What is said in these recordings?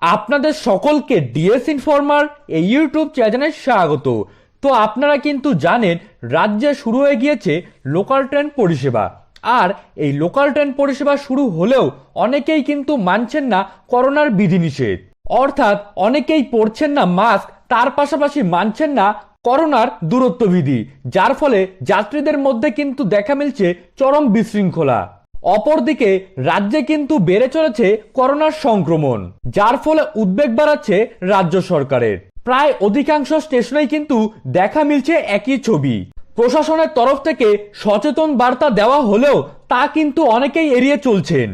আপনাদের সকলকে DS informer এই ইউটিউব চ্যানেলে স্বাগত। তো আপনারা কিন্তু জানেন রাজ্যে শুরু হয়ে গিয়েছে লোকাল ট্রেন পরিষেবা। আর এই লোকাল ট্রেন পরিষেবা শুরু হলেও অনেকেই কিন্তু মানছেন না করোনার বিধিনিষেধ, অর্থাৎ অনেকেই পরছেন না মাস্ক, তার পাশাপাশি মানছেন না করোনার দূরত্ববিধি, যার ফলে যাত্রীদের মধ্যে কিন্তু দেখা মিলছে চরম বিশৃঙ্খলা। অপরদিকে রাজ্যে কিন্তু বেড়ে চলেছে করোনার সংক্রমণ, যার ফলে উদ্বেগ বাড়াচ্ছে রাজ্য সরকারের। প্রায় অধিকাংশ স্টেশনেই কিন্তু দেখা মিলছে একই ছবি। প্রশাসনের তরফ থেকে সচেতন বার্তা দেওয়া হলেও তা কিন্তু অনেকেই এড়িয়ে চলছেন,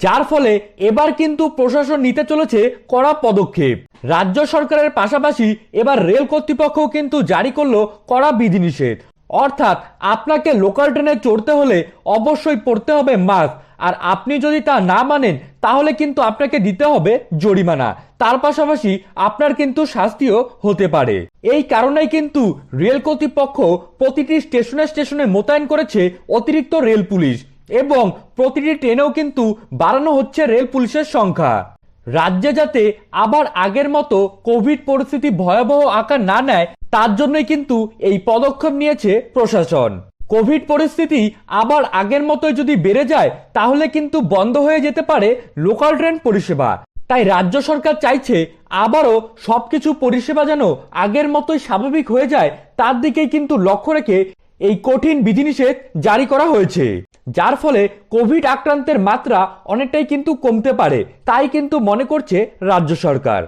যার ফলে এবার কিন্তু প্রশাসন নিতে চলেছে কড়া পদক্ষেপ। রাজ্য সরকারের পাশাপাশি এবার রেল কর্তৃপক্ষও কিন্তু জারি করলো কড়া বিধিনিষেধ, অর্থাৎ আপনাকে লোকাল ট্রেনে চড়তে হলে অবশ্যই পড়তে হবে মাস্ক, আর আপনি যদি তা না মানেন তাহলে কিন্তু আপনাকে দিতে হবে জরিমানা। তার পাশাপাশি আপনার কিন্তু শাস্তিও হতে পারে। এই কারণেই কিন্তু রেল কর্তৃপক্ষ প্রতিটি স্টেশনে স্টেশনে মোতায়েন করেছে অতিরিক্ত রেল পুলিশ, এবং প্রতিটি ট্রেনেও কিন্তু বাড়ানো হচ্ছে রেল পুলিশের সংখ্যা। রাজ্যে যাতে আবার আগের মতো কোভিড পরিস্থিতি ভয়াবহ আকার না নেয়, তার জন্যই কিন্তু এই পদক্ষেপ নিয়েছে প্রশাসন। কোভিড পরিস্থিতি আবার আগের মতোই যদি বেড়ে যায় তাহলে কিন্তু বন্ধ হয়ে যেতে পারে লোকাল ট্রেন পরিষেবা। তাই রাজ্য সরকার চাইছে আবারও সবকিছু পরিষেবা যেন আগের মতোই স্বাভাবিক হয়ে যায়, তার দিকেই কিন্তু লক্ষ্য রেখে এই কঠিন বিধিনিষেধ জারি করা হয়েছে, যার ফলে কোভিড আক্রান্তের মাত্রা অনেকটাই কিন্তু কমতে পারে, তাই কিন্তু মনে করছে রাজ্য সরকার।